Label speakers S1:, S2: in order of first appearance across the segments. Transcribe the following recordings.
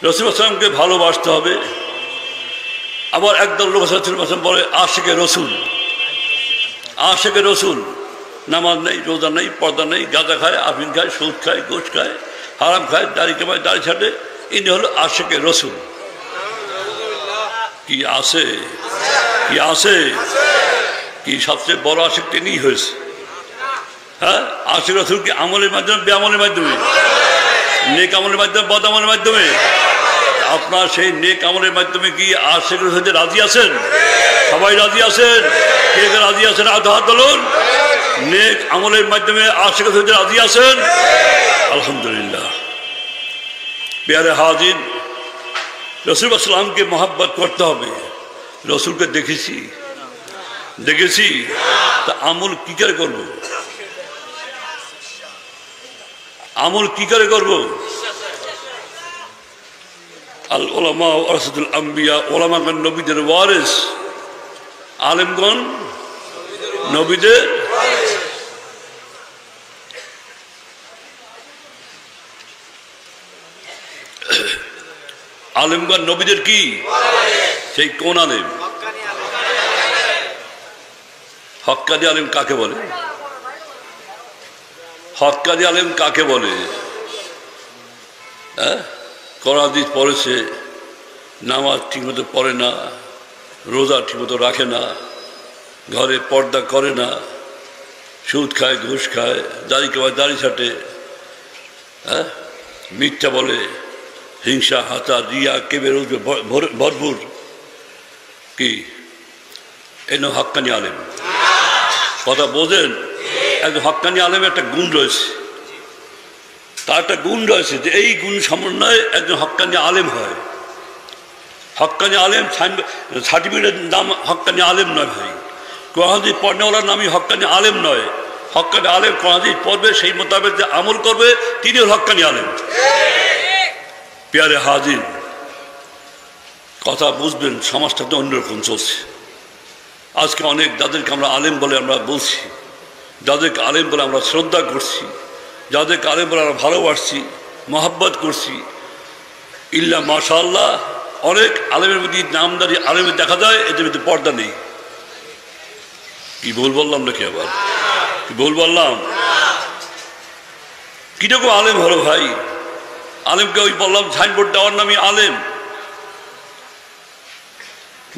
S1: রাসূল সাল্লামকে ভালোবাসতে হবে। আবার একদল লোক বলে আশিকে রসুল, আশিকে রসুল, নামাজ নেই, রোজা নেই, পর্দা নেই, গাঁজা খায়, আফিম খায়, সুদ খায়, ঘুষ খায়, হারাম খায়, দাড়ি কামায়, দাড়ি ছাড়ে, ইনি হলো আশিকে রসুল। কি আছে? কি আছে? কি সবচেয়ে বড় আশিক তিনি হয়েছে? হ্যাঁ, আশিক রসুল কি আমলের মাধ্যমে, বেআমলের মাধ্যমে? নেক আমলের মাধ্যমে, বদ আমলের মাধ্যমে? আপনার সেই নেক আমলের মাধ্যমে কি আশিক রসুল রাজি আছেন? সবাই রাজি আছেন? কে কে রাজি আছেন? হাত তুলুন। নেক আমলের মাধ্যমে আশিক রসুল রাজি আছেন? আলহামদুলিল্লাহ। প্যারে হাজির, রাসূল সাল্লামকে মহব্বত করতে হবে। রসুলকে দেখেছি তা আমল কি করে করবো? আমল কি করে করবো? আল ওলামা ওয়ারাসাতুল আম্বিয়া, ওলামাগণ নবীদের ওয়ারিস, আলেমগণ নবীদের আলেমগণ নবীদের কি? সেই কোন আলেম? হক্কানি আলেম কাকে বলে? হক্কানি আলেম কাকে বলে? হ্যাঁ, কোরআন হাদিস পড়েছে, নামাজ ঠিকমতো পড়ে না, রোজা ঠিকমতো রাখে না, ঘরে পর্দা করে না, সুদ খায়, ঘুষ খায়, দাড়ি কামায়, দাড়ি ছাটে, হ্যাঁ, মিথ্যা বলে, হিংসা, হাতা, রিয়া, কেবের ভরপুর, কি এই হক্কানি আলেম? কথা বোঝেন? একজন হক্কানি আলেমের একটা গুণ রয়েছে, তার একটা গুণ রয়েছে যে এই গুণ সমন্বয়ে একজন হক্কানি আলেম হয়। হক্কানি আলেম সার্টিফিকেটের নাম হক্কানি আলেম নয় ভাই। কোরআন হাদিস পড়নেওয়ালার নামই হক্কানি আলেম নয়। হক্কানি আলেম কোরআন হাদিস পড়বে, সেই মোতাবেক যে আমল করবে, তিনি হল হক্কানি আলেম। প্যারে হাজির, কথা বুঝবেন, সমাজটা তো অন্যরকম চলছে। আজকে অনেক যাদেরকে আমরা আলেম বলে আমরা বলছি, যাদেরকে আলেম বলে আমরা শ্রদ্ধা করছি, যাদেরকে আলেম বলে আমরা ভালোবাসছি, মহব্বত করছি, ইল্লা মাশাআল্লাহ অনেক আলেমের মধ্যে নামদারি আলেমের দেখা যায়, এদের মধ্যে পর্দা নেই। কি ভুল বললাম নাকি? আবার কি ভুল বললাম? কিরকম আলেম হলো ভাই? আলেমকে ওই বললাম সাইনবোর্ড দেওয়ার নামই আলেম,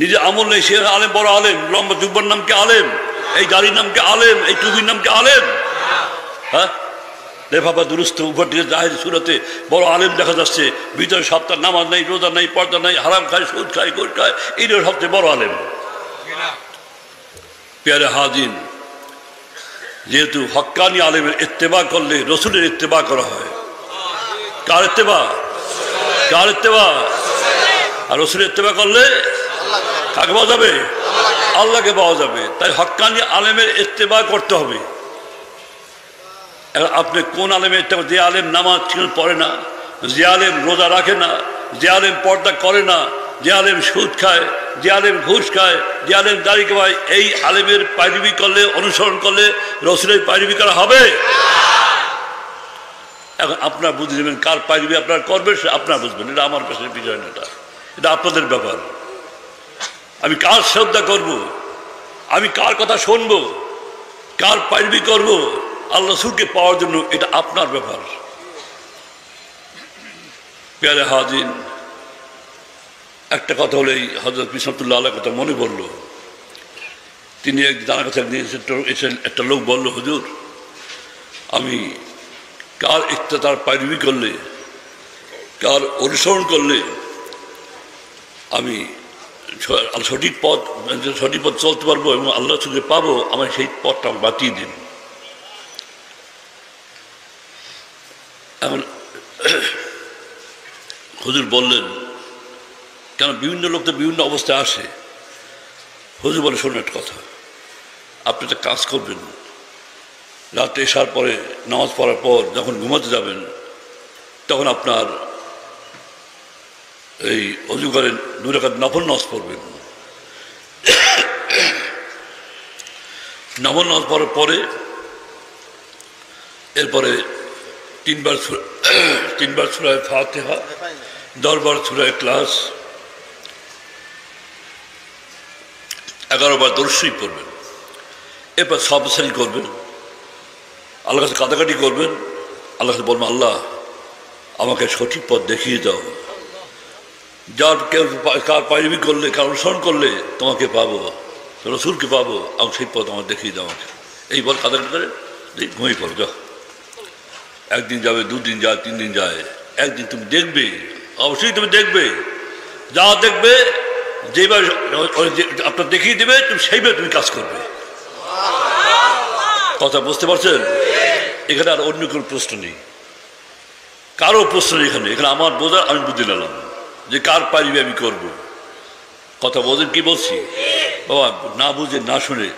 S1: নিজে আমল নেই, সে আলেম, বড় আলেম। লম্বা জুব্বার নামকে আলেম, এই গাড়ির নামকে আলেম, এই টুপির নামকে আলেম। হ্যাঁ, লেফাফা দুরুস্ত উপরে জাহের সুরতে বড় আলেম দেখা যাচ্ছে, ভিতরে সপ্তাহ নামাজ নেই, রোজা নেই, পর্দা নেই, হারাম খায়, সুদ খায়, ঘুষ খায়, এদের সবচেয়ে বড় আলেম। প্যারে হাজির, যেহেতু হক্কানি আলেমের ইত্তেবা করলে রসুলের ইত্তেবা করা হয়। কার ইত্তেবা? কার ইত্তেবা? আর রসুলের ইত্তেবা করলে কাকে পাওয়া যাবে? আল্লাহকে পাওয়া যাবে। তাই হক্কানি আলেমের ইত্তেবা করতে হবে। আপনি কোন আলেমের ইত্তেবা? যে আলেম নামাজ ঠিক পড়ে না, যে আলেম রোজা রাখে না, যে আলেম পর্দা করে না, যে আলেম সুদ খায়, যে আলেম ঘুষ খায়, যে আলেম দাড়ি কামায়, এই আলেমের পায়রবি করলে, অনুসরণ করলে রসুলের পায়রবি করা হবে? এখন আপনার বুঝে নেবেন কার পায়রবি আপনার করবেন, সে আপনার বুঝবেন। এটা আমার কাছে বিষয় না, এটা আপনাদের ব্যাপার। আমি কার শ্রদ্ধা করব, আমি কার কথা শুনবো, কার পায়রবি করব আল্লাহ রসুলকে পাওয়ার জন্য, এটা আপনার ব্যাপার। প্যারে হাজির, একটা কথা হলে হযরত বিশামতুল্লাহ আলার কথা মনে পড়ল। তিনি জানার কাছে এসে একটা লোক বলল, হুজুর আমি কার ইক্তেদার পায়রবি করলে, কার অনুসরণ করলে আমি সঠিক পথ চলতে পারবো এবং আল্লাহ রসুলকে পাবো, আমার সেই পথটা বাতিয়ে দিন। এখন হুজুর বললেন, কেন বিভিন্ন লোক তো বিভিন্ন অবস্থায় আসে। হুজুর বলে, শোনেন একটা কথা, আপনি একটা কাজ করবেন, রাতে এসার পরে নামাজ পড়ার পর যখন ঘুমাতে যাবেন, তখন আপনার এই অজু করেন, 2 রাকাত নফল নামাজ পড়বেন। নফল নামাজ পড়ার পরে এরপরে 3 বার 3 বার সূরা ফাতিহা, 10 বার সূরা ইখলাস, 11 বার দরুদ শরীফ পড়বেন। এরপর সাবসারি করবেন, আল্লাহর কাছে কাঁদাকাটি করবেন, আল্লাহর কাছে বলবেন আল্লাহ আমাকে সঠিক পথ দেখিয়ে দাও, যার কেউ কার পায়রামি করলে, কার অনুসরণ করলে তোমাকে পাবো, রসুলকে পাবো, আমার সেই পথ আমার দেখিয়ে দাও আমাকে। এই বল কাঁদাকাটি করে ঘুমিয়ে পড়ো, যাও। একদিন যাবে, 2 দিন যায়, 3 দিন যায়, একদিন তুমি দেখবে, অবশ্যই তুমি দেখবে, যা দেখবে যেভাবে আপনার দেখিয়ে দেবে তুমি সেইভাবে তুমি কাজ করবে। কথা বুঝতে পারছেন? এখানে আর অন্য কোনো প্রশ্ন নেই, কারো প্রশ্ন নেই এখানে। এখানে আমার বোঝা, আমি বুঝে নিলাম যে কার পারিবে আমি করব। কথা বোঝেন কি বলছি? বাবা না বুঝে না শুনে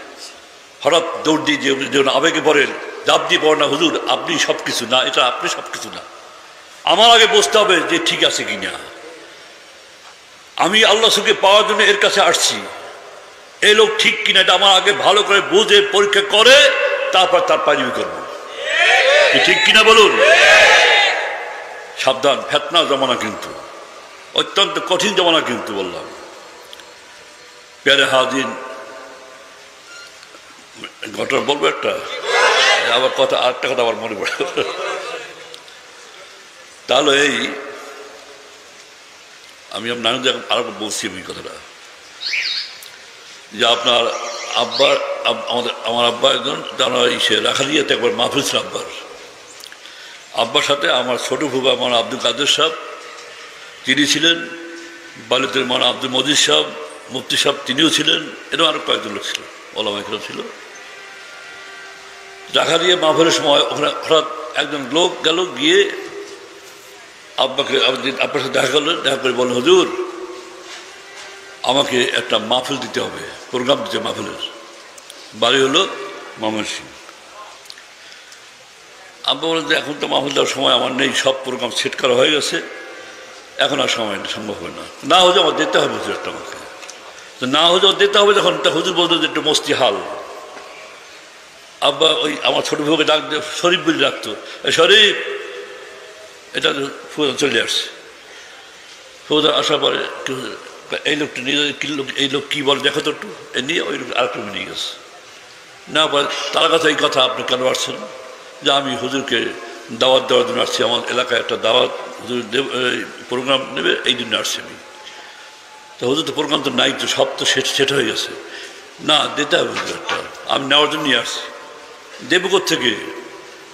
S1: হঠাৎ দৌড় দিয়ে যেমন আবেগে পড়েন, জাপ দিয়ে পড়েন না হুজুর আপনি সব কিছু না, এটা আপনি সব কিছু না। আমার আগে বুঝতে হবে যে ঠিক আছে কি না। আমি আল্লাহ সুখে পাওয়ার জন্য এর কাছে আসছি, এই লোক ঠিক কিনা এটা আমার আগে ভালো করে বুঝে পরীক্ষা করে তারপর তার পারিবি করবো। ঠিক কিনা বলুন? সাবধান, ফেতনা জমানা কিন্তু অত্যন্ত কঠিন জমানা কিন্তু বললাম। প্যারে হাজিন ঘটনা বলবো একটা, আবার কথা আরেকটা কথা আবার মনে পড়ে। তাহলে এই আমি নানু আরো বলছি আমি কথাটা, যে আপনার আব্বা, আমার আব্বা একজন যারা ইসে রাখালিয়াতে একবার মাহফিল ছিল আব্বার সাথে আমার ছোট ফুফা আমার আব্দুল কাদের সাহেব তিনি ছিলেন, বালিতের মান আব্দুল মজিদ সাহেব, মুফতি সাহেব তিনিও ছিলেন, এরকম আরো কয়েকজন লোক ছিল, ওলামা ইকরাম ছিল। রাখালিয়া মাহফিলের সময় ওখানে হঠাৎ একজন লোক গেল, গিয়ে আব্বার সাথে দেখা করলেন, দেখা করে বললেন হুজুর আমাকে একটা মাহফিল দিতে হবে, প্রোগ্রাম দিতে, মাহফিলের বাড়ি হলো ময়মনসিংহ। আব্বা বলেন যে এখন তো মাহফিল দেওয়ার সময় আমার নেই, সব প্রোগ্রাম সেট করা হয়ে গেছে, এখন আর সময় সম্ভব হয় না। না হলে আমার দিতে হবে হুজুর একটা, আমাকে তো না হলে দিতে হবে। যখন হুজুর বলতো যে একটু মস্তি হাল, আব্বা ওই আমার ছোট ভাইকে ডাক শরীফ বলে ডাকতো, শরীফ এটা ফুয়াদা চলে আসছে। ফুয়াদা আসার পরে এই লোকটা নিয়ে এই লোক কী বলে দেখো তো একটু, এ নিয়ে ওই লোক আরেকটু নিয়ে গেছে। না বলে তার কাছে এই কথা আপনি কেন আসছেন? যে আমি হুজুরকে দাওয়াত দেওয়ার জন্য আসছি, আমার এলাকায় একটা দাওয়াত হুজুর প্রোগ্রাম নেবে, এই জন্য আসছি আমি। তো হুজুর তো প্রোগ্রাম তো নাই, তো সব তো সেট হয়ে গেছে, না দিতে হবে হুজুর একটা, আমি নেওয়ার জন্য নিয়ে আসছি। দেবো থেকে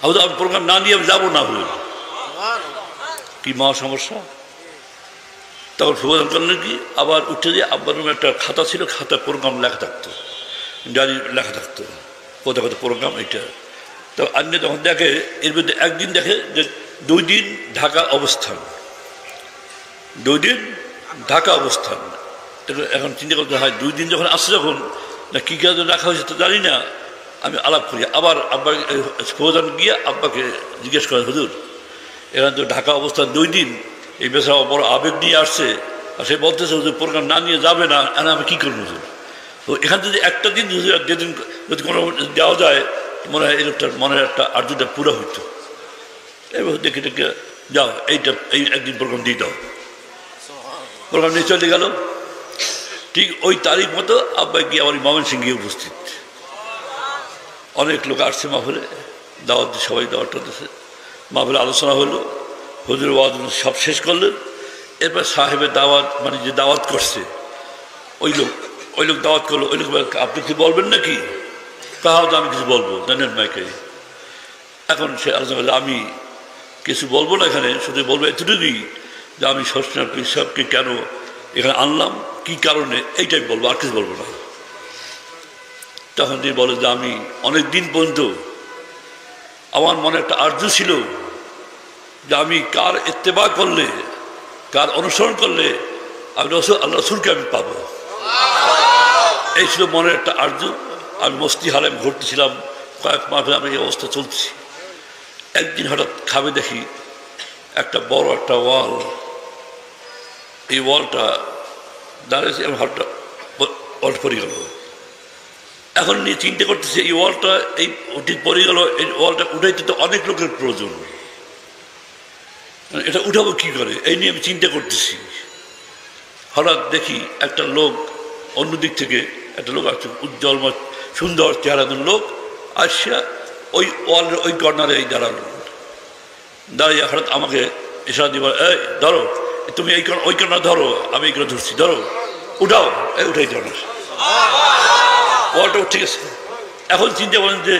S1: হুজুর আমি প্রোগ্রাম না নিয়ে আমি যাবো না হুজুর, কি মহা সমস্যা। তখন ফুয়াদ করলেন কি, আবার উঠে দিয়ে আব্বার রুমে একটা খাতা ছিল, খাতা প্রোগ্রাম লেখা থাকতো, ডায়েরি লেখা থাকতো কোথাও কোথাও প্রোগ্রাম এইটা। তো আন্নে তখন দেখে এর মধ্যে একদিন দেখে যে 2 দিন ঢাকা অবস্থান, 2 দিন ঢাকা অবস্থান। এখন চিন্তা করতে হয় 2 দিন যখন আসছে, যখন না কী কাজে রাখা হয়েছে তো জানি না, আমি আলাপ করি। আবার আব্বা প্রধান গিয়ে আব্বাকে জিজ্ঞেস করেন হুজুর এখানে তো ঢাকা অবস্থান 2 দিন, এই বেচারা বড় আবেগ নিয়ে আসছে, আর সে বলতেছে হুজুর প্রোগ্রাম না নিয়ে যাবে না, আমি কী করবো হুজুর? তো এখান থেকে একটা দিন যেদিন যদি কোনো দেওয়া যায় মনে হয় এই লোকটার মনের একটা আর্যটা পুরো হইতো। এবার দেখে দেখে যাও এইটা এই একদিন প্রোগ্রাম দিয়ে দাও, প্রোগ্রাম নিয়ে চলে গেল। ঠিক ওই তারিখ মতো আব্বাই গিয়ে আমার ময়মনসিংহ গিয়ে উপস্থিত, অনেক লোক আসছে মাহফিলে, দাওয়াত সবাই দাওয়াতটা দিচ্ছে, মাহফিলে আলোচনা হলো, হুজুর ওয়াজ সব শেষ করলেন। এরপর সাহেবের দাওয়াত, মানে যে দাওয়াত করছে ওই লোক দাওয়াত করলো, ওই লোক আপনি কি বলবেন নাকি? তাহলে তো আমি কিছু বলবো, জানেন মাইকে। এখন সে আলোচনা করলে আমি কিছু বলবো না, এখানে শুধু বলবো এতটুকুই যে আমি সরসিনা পীর সাহেবকে কেন এখানে আনলাম, কি কারণে, এইটাই বলবো, আর কিছু বলবো না। তখন তিনি বলে যে আমি অনেক দিন পর্যন্ত আমার মনে একটা আর্য ছিল যে আমি কার ইত্তেবা করলে, কার অনুসরণ করলে আমি আল্লাহ রসুলকে আমি পাবো, এই ছিল মনের একটা আর্য। আমি মস্তি হালে ঘুরতেছিলাম, কয়েক মাস আমি এই অবস্থা চলছি। একদিন হঠাৎ খাবে দেখি একটা বড় একটা ওয়াল, এই ওয়ালটা দাঁড়িয়েছে, এবং হঠাৎ ওয়ালটা পড়ে গেল। এখন নিয়ে চিন্তা করতেছে এই ওয়ালটা এই পড়ে গেল, এই ওয়ালটা উঠাইতে তো অনেক লোকের প্রয়োজন, এটা উঠাবো কি করে, এই নিয়ে আমি চিন্তা করতেছি। হঠাৎ দেখি একটা লোক অন্য দিক থেকে, একটা লোক আসছে, উজ্জ্বল সুন্দর চেহারাধন লোক আসিয়া ওই ওয়ালের ওই কর্নারে এই দাঁড়ালো। দাঁড়িয়ে হঠাৎ আমাকে ইশারা দিবার, এই ধরো, তুমি এই ওই কর্নার ধরো, আমি এই কর্নার ধরছি, ধরো, উঠাও, এই উঠাই ধরো। ওয়ালটা ঠিক আছে। এখন চিন্তা করেন যে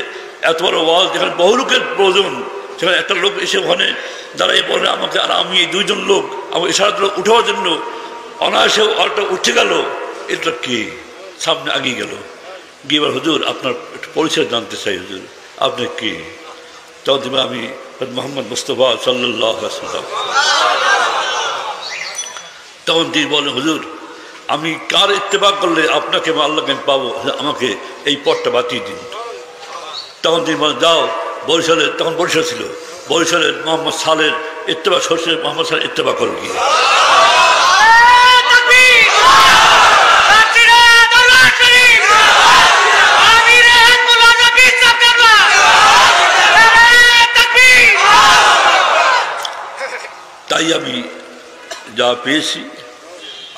S1: এত বড় ওয়াল, যেখানে বহু লোকের প্রয়োজন, সেখানে একটা লোক এসে ওখানে দাঁড়াই বলে আমাকে, আর আমি এই দুইজন লোক আমাকে ইশারা দিল উঠাবার জন্য, অনায়াসে ওয়ালটা উঠে গেল। এটা কি সামনে আগিয়ে গেল, গিয়ে এবার, হুজুর আপনার একটু পরিচয় জানতে চাই, হুজুর আপনি কি? তখন দেবে আমি মোহাম্মদ মুস্তফা সাল্লাল্লাহু আলাইহি ওয়াসাল্লাম। তখন তিনি বলেন, হুজুর আমি কার ইত্তেবা করলে আপনাকে বা আল্লাহকে আমি পাবো, আমাকে এই পথটা বাতিয়ে দিন। তখন তিনি বলেন, যাও বরিশালে, তখন বরিশাল ছিল, বরিশালের মোহাম্মদ সালের ইত্তেবা, শ্বশুরের মোহাম্মদ সালের ইত্তেবা করো গিয়ে। তাই আমি যা পেয়েছি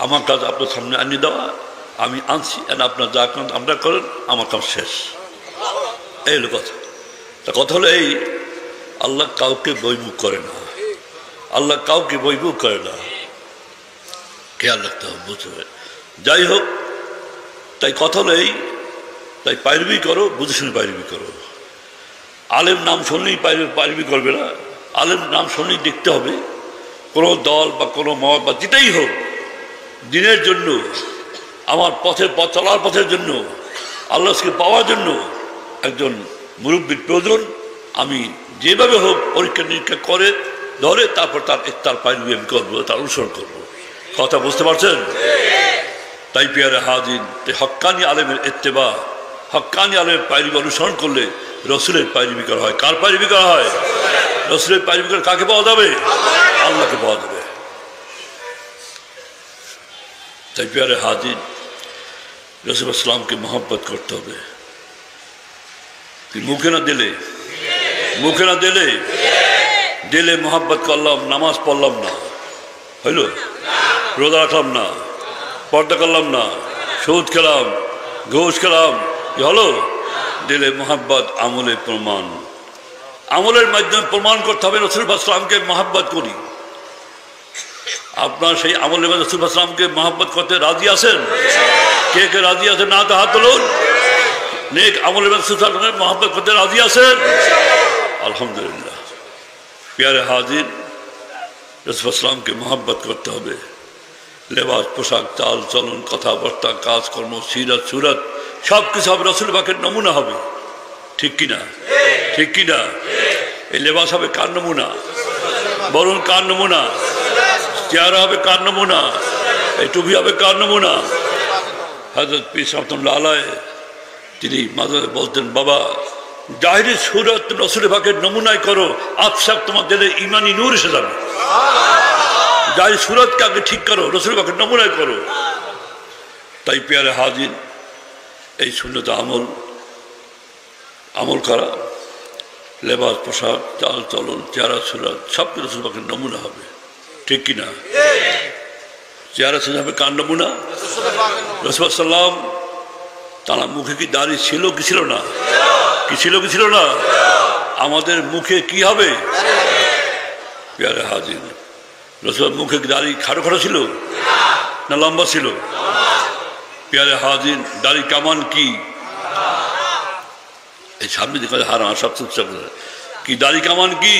S1: আমার কাজ আপনার সামনে আনিয়ে দেওয়া, আমি আনছি, আপনার যা কাজ আমরা করেন, আমার কাজ শেষ। এই হলো কথা। তা কথা হলো এই, আল্লাহ কাউকে বৈমুখ করে না, আল্লাহ কাউকে বৈমুখ করে না, খেয়াল রাখতে হবে, বুঝতে হবে। যাই হোক, তাই কথা হলো এই, তাই পাইরবি করো, বুঝে শুনে পাইরবি করো। আলেম নাম শুনলেই পাইরবি করবে না, আলেম নাম শুনলেই দেখতে হবে কোনো দল বা কোনো মত বা যেটাই হোক, দিনের জন্য, আমার পথের পথ চলার পথের জন্য, আল্লাহকে পাওয়ার জন্য একজন মুরব্বীর প্রয়োজন। আমি যেভাবে হোক পরীক্ষা নিরীক্ষা করে ধরে তারপর তার পাইরবি আমি করবো, তার অনুসরণ করবো। কথা বুঝতে পারছেন? তাই পেয়ারে হাজির, হক্কানি আলেমের ইত্তেবা, হক্কানি আলেমের পাইরবি অনুসরণ করলে রসুলের পাইরবি করা হয়। কার পাইরবি করা হয়? রসুলের পাইরবি করে কাকে পাওয়া যাবে? আল্লাহকে পাওয়া যাবে। তাই পেয়ারে হাজির, রসুল ইসলামকে মহব্বত করতে হবে। মুখে না দিলে, মুখে না দিলে, দিলে মহব্বত করলাম, নামাজ পড়লাম না, হইল, রোজা রাখলাম না, পর্দা করলাম না, সুদ খেলাম, ঘুষ খেলাম, কি হলো? দিলে মহব্বত আমলে প্রমাণ, আমলের মাধ্যমে প্রমাণ করতে হবে রসুল ইসলামকে মহব্বত করি। আপনার সেই আমলের মাধ্যমে রসুল ইসলামকে মহব্বত করতে রাজি আছেন? কে কে রাজি আছেন? না তো হাত তুলুন। নেক আমলের মাধ্যমে রসুল ইসলামকে মহব্বত করতে রাজি আছেন? আলহামদুলিল্লাহ। প্যারে হাজির, রসুল ইসলামকে মহব্বত করতে হবে। লেবাস, পোশাক, চাল চলন, কথাবার্তা, কাজকর্ম, সিরাত সুরাত সব কিছু হবে রসুল পাকের নমুনা হবে। ঠিক কিনা? ঠিক কিনা? এই লেবাস হবে কার নমুনা? বরুণ কার নমুনা? চেহারা হবে কার নমুনা? এই টুপি হবে কার নমুনা? হযরত পীর রহমাতুল্লাহ আলাইহি তিনি মাঝে বলতেন, বাবা জাহিরি সুরত রসুল পাকের নমুনায় করো, আফসাক তোমার দিলে ইমানি নূর এসে যাবে। জাহিরি সুরতকে আগে ঠিক করো, রসুল পাকের নমুনায় করো। তাই পেয়ারে হাজির, এই সুন্নত আমল করা, লেবাস, পোশাক, চাল চলন, চেহারা সুরাত সব কিছু রসুল পাকের নমুনা হবে। ঠিক কিনা? চেহারা সুরাত হবে কার নমুনা? রসুল সাল্লাম। তার মুখে কি দাড়ি ছিল কি ছিল না? কি ছিল কি ছিল না? আমাদের মুখে কি হবে? পেয়ারে হাজির, রসুল মুখে দাড়ি খাটো খাটো ছিল না লম্বা ছিল? পেয়ারে হাজির, দাড়ি কামান কি? এই সামনে দেখা যায় হারাম, সব কি দাড়ি কামান কি?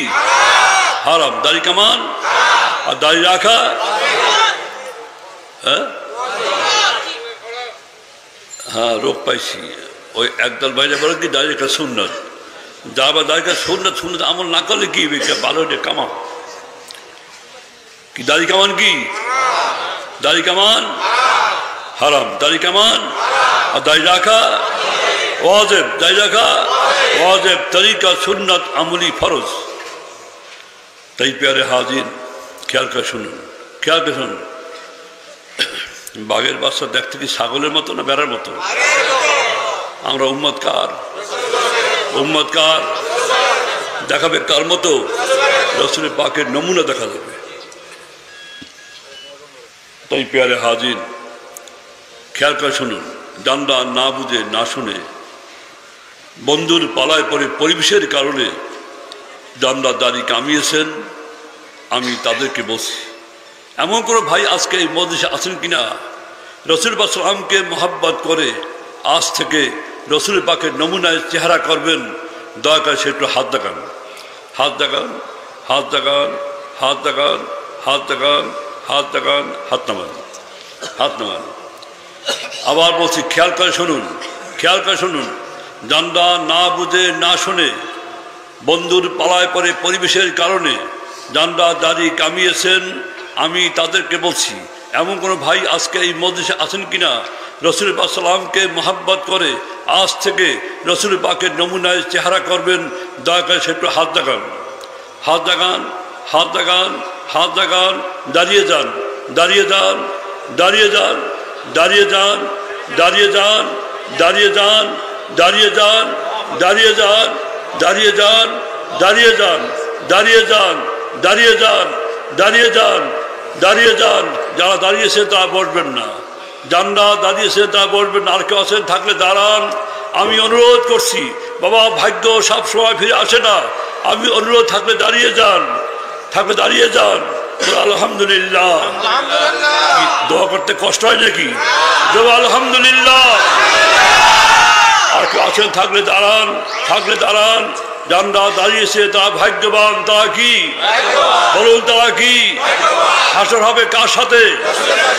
S1: হারাম। দাড়ি কামান আর দাড়ি রাখা, হ্যাঁ হ্যাঁ রোগ পাইছি। ওই একদল বাইরে বলে কি দাড়ি রাখা সুন্নত, যা বা দাড়ি রাখা সুন্নত, সুন্নত আমল না করলে কি ভালো কামান? কি দাড়ি কামান কি? দাড়ি কামান হারাম, দাড়ি কামান আর দাড়ি রাখা ওয়াজিব, দাড়ি রাখা ওয়াজিব, তরিকা সুন্নত আমলি ফরজ। তাই পেয়ারে হাজির, খেয়াল করে শুনুন, খেয়াল করে শুনুন। বাঘের বাচ্চা দেখতে কি ছাগলের মতো না বেড়ার মতো? আমরা উম্মত কার? উম্মত কার? দেখাবে কার মতো? রসুলের পাকের নমুনা দেখা যাবে। তাই পেয়ারে হাজির, খেয়াল করে শুনুন, জানলা না বুঝে না শুনে বন্ধুর পালায় পরে পরিবেশের কারণে জানলা দাড়ি কামিয়েছেন, আমি তাদেরকে বলছি, এমন কোনো ভাই আজকে এই মজলিসে আছেন কিনা রসুল পাক সাল্লামকে মহাব্বত করে আজ থেকে রসুলের পাকের নমুনায় চেহারা করবেন? দয়া করে সে একটু হাত দেখান, হাত দেখান, হাত দেখান, হাত দেখান, হাত দেখান, হাত দেখান, হাত নামান, হাত নামান। আবার বলছি, খেয়াল করে শুনুন, খেয়াল করে শুনুন, জানলা না বুঝে না শুনে বন্ধুর পালায় পরে পরিবেশের কারণে জানলা দাড়ি কামিয়েছেন, আমি তাদেরকে বলছি, এমন কোনো ভাই আজকে এই মজলিসে আছেন কিনা রসুল পাক সাল্লামকে মহাব্বত করে আজ থেকে রসুল পাকের নমুনায় চেহারা করবেন? দয়া করে সে একটু হাত দেখান, হাত দেখান, হাত দেখান, হাত দেখান। দাঁড়িয়ে যান, দাঁড়িয়ে যান, দাঁড়িয়ে যান, দাঁড়িয়ে যান, দাঁড়িয়ে যান, দাঁড়িয়ে যান, দাঁড়িয়ে যান, দাঁড়িয়ে যান, দাঁড়িয়ে যান, দাঁড়িয়ে যান, দাঁড়িয়ে যান, দাঁড়িয়ে যান, দাঁড়িয়ে যান, দাঁড়িয়ে যান। যারা দাঁড়িয়েছে তা বসবেন না, জানলা দাঁড়িয়েছে তা বসবেন না। আর কেউ আছেন থাকলে দাঁড়ান। আমি অনুরোধ করছি, বাবা ভাগ্য সব সময় ফিরে আসে না, আমি অনুরোধ থাকলে দাঁড়িয়ে যান, থাকলে দাঁড়িয়ে যান। আলহামদুলিল্লাহ। দোয়া করতে কষ্ট হয় নাকি? আলহামদুলিল্লাহ। আর কেউ আছেন থাকলে দাঁড়ান, থাকলে দাঁড়ান। জানলা দাঁড়িয়েছে তা ভাগ্যবান। তারা কি বলুন? তারা কি? হাসর হবে কার সাথে?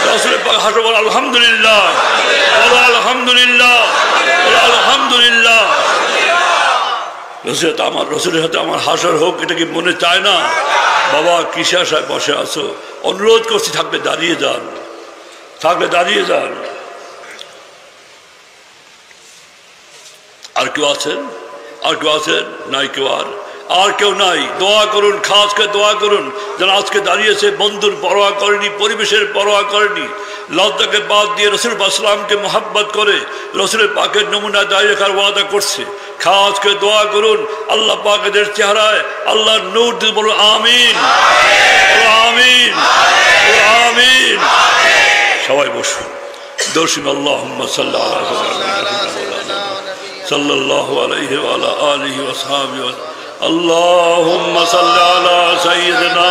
S1: রসুলের পাক হাসর। বল আলহামদুলিল্লাহ, বলো আলহামদুলিল্লাহ, বলো আলহামদুলিল্লাহ। রসুলের সাথে আমার হাসর হোক, এটা কি মনে চায় না? বাবা কিসে আশায় বসে আছো? অনুরোধ করছি থাকলে দাঁড়িয়ে যান, থাকলে দাঁড়িয়ে যান। আর কেউ আছেন? আর কেউ আছেন? নাই কেউ। আর কেউ নাই? দোয়া করুন, খাস করে দোয়া করুন যেন আজকে দাঁড়িয়েছে বন্ধুর পরোয়া করেনি, পরিবেশের পরোয়া করেনি, লজ্জাকে বাদ দিয়ে রসুল পাক সাল্লামকে মহাব্বত করে রসুলের পাকের নমুনা দাঁড়িয়ে রাখার ওয়াদা করছে। খাস করে দোয়া করুন আল্লাহ পাক এদের চেহারায় আল্লাহর নূর দিয়ে বলো আমিন, বলো আমিন, বলো আমিন। সবাই বসুন। দর্শন আল্লাহুম্মা সাল্লি আলা সাল্লাল্লাহু আলাইহি ওয়া আলা আলিহি ওয়া সাহবিহি। اللهم صل على سيدنا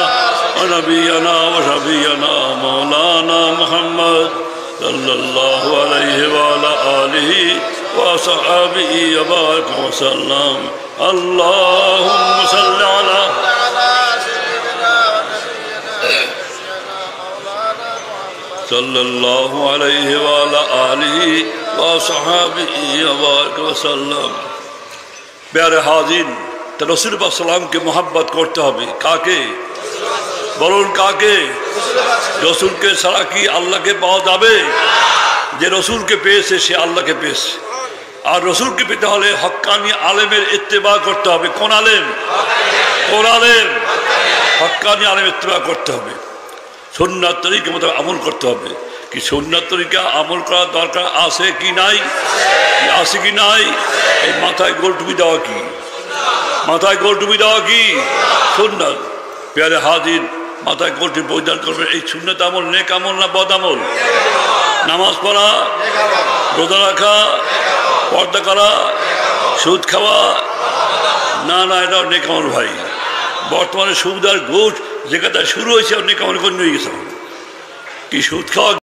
S1: ونبينا وشفيعنا مولانا محمد صلى الله عليه وعلى آله وصحبه وبارك وسلم. اللهم صل على صلى الله عليه وعلى آله وصحبه وبارك وسلم. प्यारे हाज़िर, রসুল পাক সাল্লামকে মহাব্বত করতে হবে। কাকে বলুন? কাকে? রসুলকে ছাড়া কি আল্লাহকে পাওয়া যাবে? যে রসুলকে পেয়েছে সে আল্লাহকে পেয়েছে। আর রসুলকে পেতে হলে হক্কানি আলেমের ইত্তেবা করতে হবে। কোন আলেম? কোন আলেম? হক্কানি আলেম ইত্তেবা করতে হবে। সুন্নাত তরিকা মতো আমল করতে হবে। কি সুন্নাত তরিকা আমল করার দরকার আছে কি নাই? আছে কি নাই? এই মাথায় গোল টুপি দেওয়া কি? মাথায় গোল টুপি দেওয়া কি সুন্নাত? প্যারে হাজির, মাথায় গোল টুপি পরিধান করবেন। এই সুন্নাত আমল নেক আমল না বদ আমল? নামাজ পড়া, রোজা রাখা, পর্দা করা, সুদ খাওয়া, না না এটাও নেক আমল ভাই। বর্তমানে সুদ আর ঘুষ যেখানে শুরু হয়েছে নেক আমল করে নিয়ে গেছে। কি সুদ খাওয়া